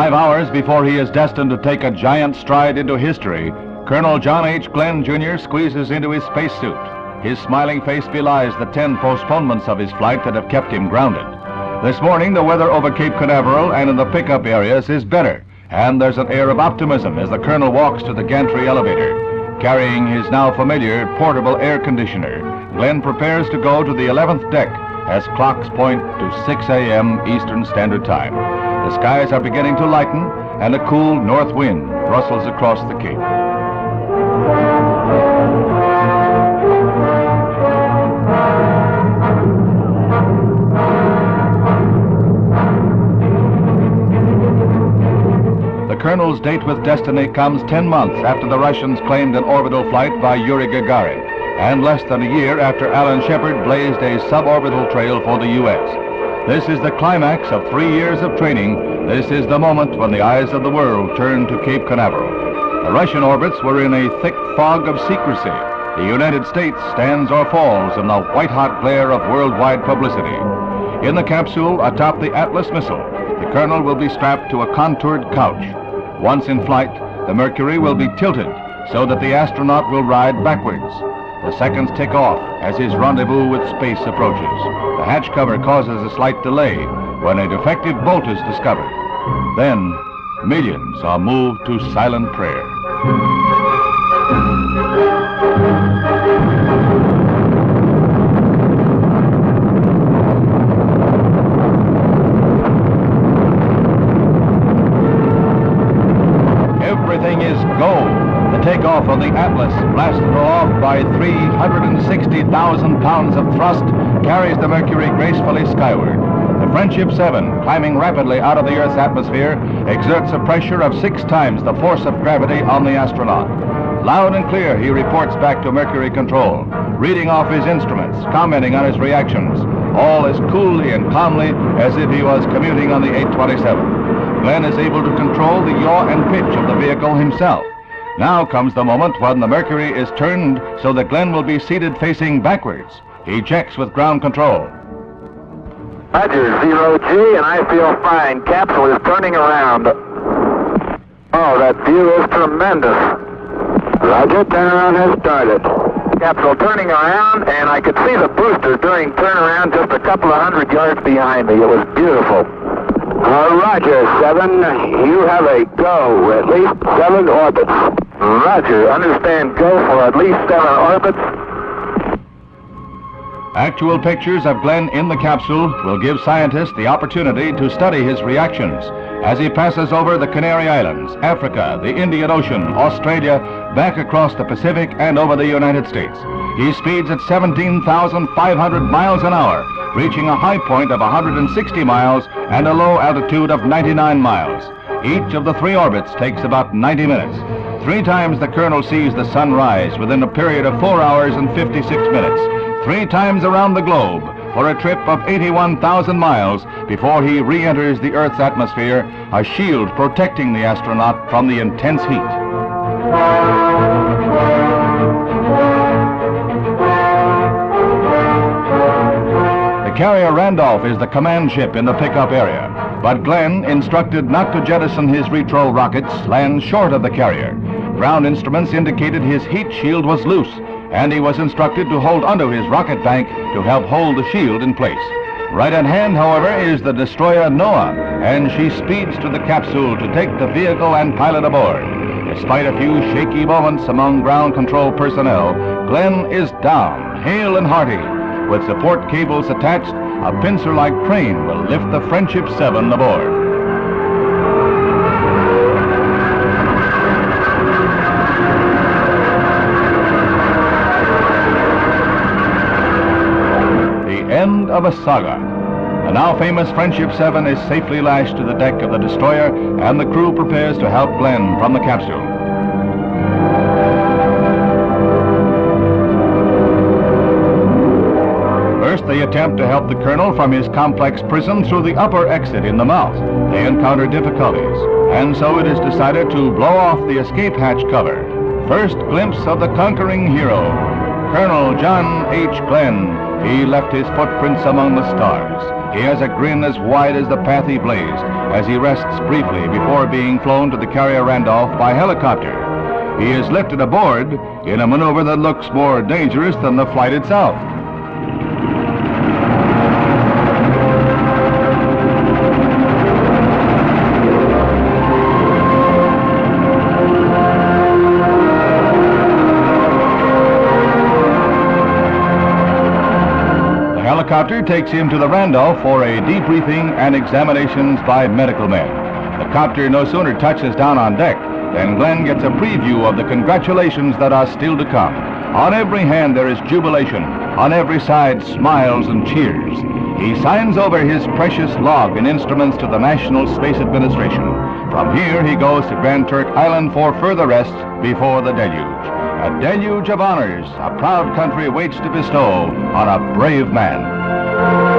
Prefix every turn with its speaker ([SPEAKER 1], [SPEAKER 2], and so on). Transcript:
[SPEAKER 1] 5 hours before he is destined to take a giant stride into history, Colonel John H. Glenn, Jr. squeezes into his spacesuit. His smiling face belies the 10 postponements of his flight that have kept him grounded. This morning, the weather over Cape Canaveral and in the pickup areas is better, and there's an air of optimism as the Colonel walks to the gantry elevator. Carrying his now familiar portable air conditioner, Glenn prepares to go to the 11th deck as clocks point to 6 a.m. Eastern Standard Time. The skies are beginning to lighten, and a cool north wind rustles across the Cape. The Colonel's date with destiny comes 10 months after the Russians claimed an orbital flight by Yuri Gagarin, and less than a year after Alan Shepard blazed a suborbital trail for the U.S. This is the climax of 3 years of training. This is the moment when the eyes of the world turn to Cape Canaveral. The Russian orbits were in a thick fog of secrecy. The United States stands or falls in the white-hot glare of worldwide publicity. In the capsule atop the Atlas missile, the Colonel will be strapped to a contoured couch. Once in flight, the Mercury will be tilted so that the astronaut will ride backwards. The seconds tick off as his rendezvous with space approaches. The hatch cover causes a slight delay when a defective bolt is discovered. Then, millions are moved to silent prayer. Everything is go. The takeoff of the Atlas, blasted aloft by 360,000 pounds of thrust, carries the Mercury gracefully skyward. The Friendship 7, climbing rapidly out of the Earth's atmosphere, exerts a pressure of 6 times the force of gravity on the astronaut. Loud and clear, he reports back to Mercury Control, reading off his instruments, commenting on his reactions, all as coolly and calmly as if he was commuting on the 827. Glenn is able to control the yaw and pitch of the vehicle himself. Now comes the moment when the Mercury is turned so that Glenn will be seated facing backwards. He checks with ground control.
[SPEAKER 2] Roger, 0G, and I feel fine. Capsule is turning around. Oh, that view is tremendous. Roger, turnaround has started. Capsule turning around, and I could see the booster during turnaround just a couple of 100 yards behind me. It was beautiful.
[SPEAKER 3] Roger, 7. You have a go, at least 7 orbits.
[SPEAKER 2] Roger, understand go for at least 7 orbits.
[SPEAKER 1] Actual pictures of Glenn in the capsule will give scientists the opportunity to study his reactions as he passes over the Canary Islands, Africa, the Indian Ocean, Australia, back across the Pacific and over the United States. He speeds at 17,500 miles an hour, reaching a high point of 160 miles and a low altitude of 99 miles. Each of the 3 orbits takes about 90 minutes. 3 times the Colonel sees the sun rise within a period of 4 hours and 56 minutes. 3 times around the globe for a trip of 81,000 miles before he re-enters the Earth's atmosphere, a shield protecting the astronaut from the intense heat. The carrier Randolph is the command ship in the pickup area, but Glenn, instructed not to jettison his retro rockets, lands short of the carrier. Ground instruments indicated his heat shield was loose, and he was instructed to hold onto his rocket bank to help hold the shield in place. Right at hand, however, is the destroyer Noah, and she speeds to the capsule to take the vehicle and pilot aboard. Despite a few shaky moments among ground control personnel, Glenn is down, hale and hearty. With support cables attached, a pincer-like crane will lift the Friendship 7 aboard. End of a saga. The now famous Friendship 7 is safely lashed to the deck of the destroyer, and the crew prepares to help Glenn from the capsule. First, they attempt to help the Colonel from his complex prison through the upper exit in the mouth. They encounter difficulties, and so it is decided to blow off the escape hatch cover. First glimpse of the conquering hero, Colonel John H. Glenn. He left his footprints among the stars. He has a grin as wide as the path he blazed as he rests briefly before being flown to the carrier Randolph by helicopter. He is lifted aboard in a maneuver that looks more dangerous than the flight itself. The helicopter takes him to the Randolph for a debriefing and examinations by medical men. The copter no sooner touches down on deck than Glenn gets a preview of the congratulations that are still to come. On every hand there is jubilation. On every side, smiles and cheers. He signs over his precious log and instruments to the National Space Administration. From here, he goes to Grand Turk Island for further rest before the deluge. A deluge of honors a proud country waits to bestow on a brave man.